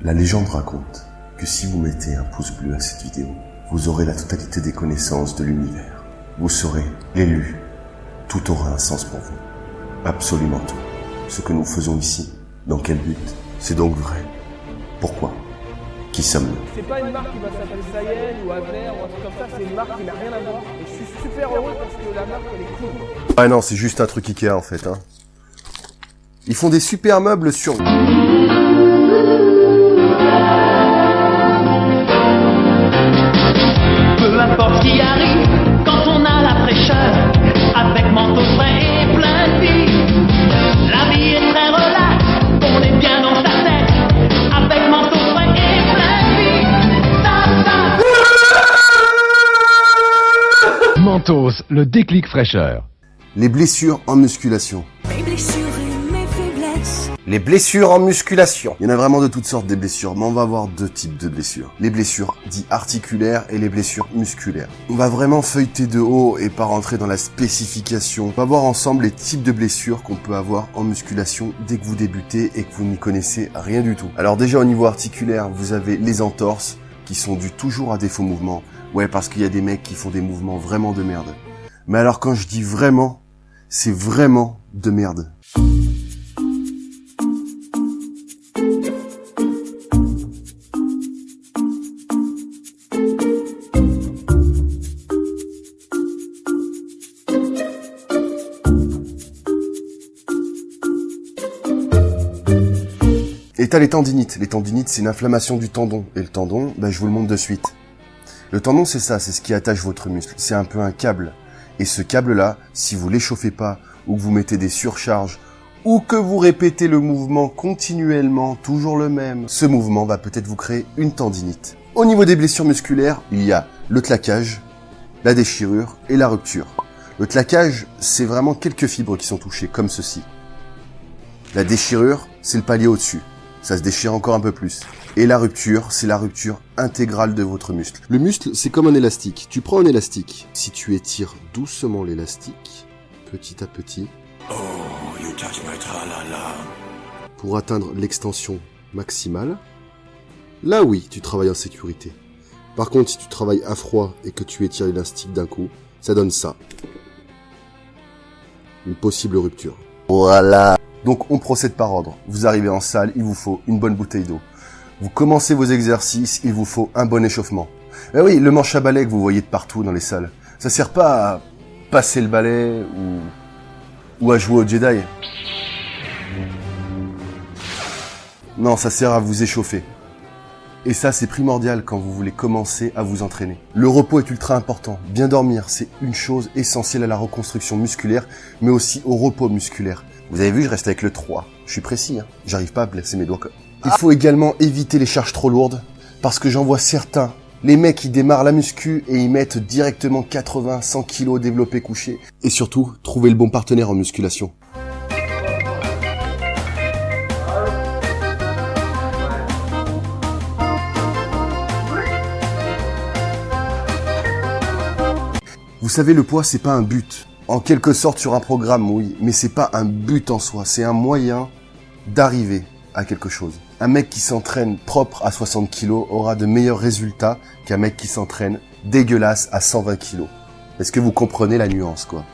La légende raconte que si vous mettez un pouce bleu à cette vidéo, vous aurez la totalité des connaissances de l'univers. Vous serez l'élu. Tout aura un sens pour vous. Absolument tout. Ce que nous faisons ici, dans quel but? C'est donc vrai. Pourquoi? Qui sommes-nous? C'est pas une marque qui va s'appeler Sayen ou Avner ou un truc comme ça, c'est une marque qui n'a rien à voir. Et je suis super heureux parce que la marque elle est cool. Ah non, c'est juste un truc Ikea en fait. Ils font des super meubles sur... Peu importe ce qui arrive, quand on a la fraîcheur, avec manteau frais et plein de vie, la vie est très relaxe, on est bien dans sa tête, avec manteau frais et plein de vie. Mentos, le déclic fraîcheur. Les blessures en musculation. Mes blessures et mes faiblesses. Les blessures en musculation. Il y en a vraiment de toutes sortes des blessures, mais on va avoir deux types de blessures. Les blessures dites articulaires et les blessures musculaires. On va vraiment feuilleter de haut et pas rentrer dans la spécification. On va voir ensemble les types de blessures qu'on peut avoir en musculation dès que vous débutez et que vous n'y connaissez rien du tout. Alors déjà au niveau articulaire, vous avez les entorses qui sont dues toujours à des faux mouvements. Ouais, parce qu'il y a des mecs qui font des mouvements vraiment de merde. Mais alors quand je dis vraiment, c'est vraiment de merde. Et t'as les tendinites. Les tendinites, c'est une inflammation du tendon. Et le tendon, je vous le montre de suite. Le tendon, c'est ça, c'est ce qui attache votre muscle. C'est un peu un câble. Et ce câble-là, si vous l'échauffez pas, ou que vous mettez des surcharges, ou que vous répétez le mouvement continuellement, toujours le même, ce mouvement va peut-être vous créer une tendinite. Au niveau des blessures musculaires, il y a le claquage, la déchirure et la rupture. Le claquage, c'est vraiment quelques fibres qui sont touchées, comme ceci. La déchirure, c'est le palier au-dessus. Ça se déchire encore un peu plus. Et la rupture, c'est la rupture intégrale de votre muscle. Le muscle, c'est comme un élastique. Tu prends un élastique. Si tu étires doucement l'élastique, petit à petit, pour atteindre l'extension maximale, là oui, tu travailles en sécurité. Par contre, si tu travailles à froid et que tu étires l'élastique d'un coup, ça donne ça. Une possible rupture. Voilà. Donc on procède par ordre. Vous arrivez en salle, il vous faut une bonne bouteille d'eau. Vous commencez vos exercices, il vous faut un bon échauffement. Eh oui, le manche à balai que vous voyez de partout dans les salles, ça sert pas à passer le balai ou à jouer au Jedi. Non, ça sert à vous échauffer. Et ça, c'est primordial quand vous voulez commencer à vous entraîner. Le repos est ultra important. Bien dormir, c'est une chose essentielle à la reconstruction musculaire, mais aussi au repos musculaire. Vous avez vu, je reste avec le 3. Je suis précis, J'arrive pas à placer mes doigts. Il faut également éviter les charges trop lourdes, parce que j'en vois certains. Les mecs, ils démarrent la muscu et ils mettent directement 80, 100 kilos développés couchés. Et surtout, trouver le bon partenaire en musculation. Vous savez, le poids, c'est pas un but. En quelque sorte sur un programme, oui, mais c'est pas un but en soi, c'est un moyen d'arriver à quelque chose. Un mec qui s'entraîne propre à 60 kilos aura de meilleurs résultats qu'un mec qui s'entraîne dégueulasse à 120 kilos. Est-ce que vous comprenez la nuance, quoi?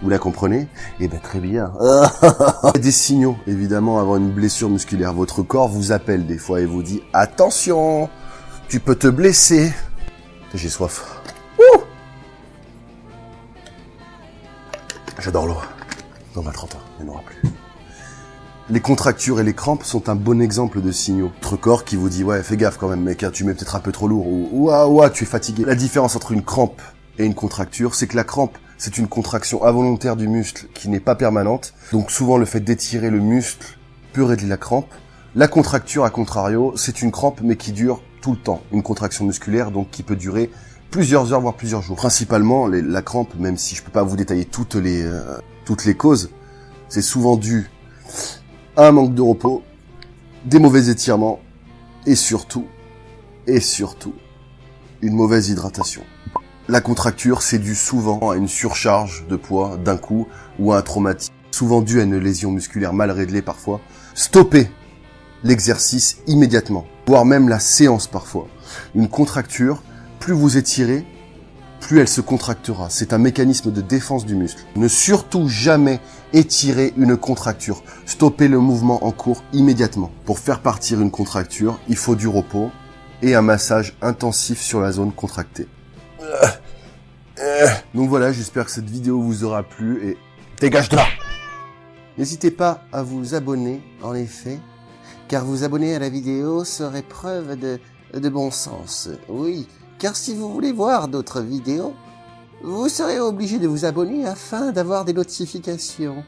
Vous la comprenez? Eh ben très bien. Il y a des signaux, évidemment, avant une blessure musculaire. Votre corps vous appelle des fois et vous dit « Attention, tu peux te blesser !» J'ai soif. J'adore l'eau. Dans ma 30 ans, il n'y en aura plus. Les contractures et les crampes sont un bon exemple de signaux. Votre corps qui vous dit « Ouais, fais gaffe quand même, mec, tu mets peut-être un peu trop lourd » ou « tu es fatigué ». La différence entre une crampe et une contracture, c'est que la crampe, c'est une contraction involontaire du muscle qui n'est pas permanente. Donc souvent, le fait d'étirer le muscle peut régler la crampe. La contracture, à contrario, c'est une crampe mais qui dure tout le temps. Une contraction musculaire, donc qui peut durer plusieurs heures, voire plusieurs jours. Principalement, la crampe, même si je peux pas vous détailler toutes les causes, c'est souvent dû à un manque de repos, des mauvais étirements, et surtout, une mauvaise hydratation. La contracture, c'est dû souvent à une surcharge de poids d'un coup, ou à un traumatisme, souvent dû à une lésion musculaire mal réglée parfois. Stoppez l'exercice immédiatement. voire même la séance parfois. Une contracture, plus vous étirez, plus elle se contractera. C'est un mécanisme de défense du muscle. Ne surtout jamais étirer une contracture. Stoppez le mouvement en cours immédiatement. Pour faire partir une contracture, il faut du repos et un massage intensif sur la zone contractée. Donc voilà, j'espère que cette vidéo vous aura plu et dégage de là! N'hésitez pas à vous abonner, en effet, car vous abonner à la vidéo serait preuve de bon sens. Oui, car si vous voulez voir d'autres vidéos, vous serez obligé de vous abonner afin d'avoir des notifications.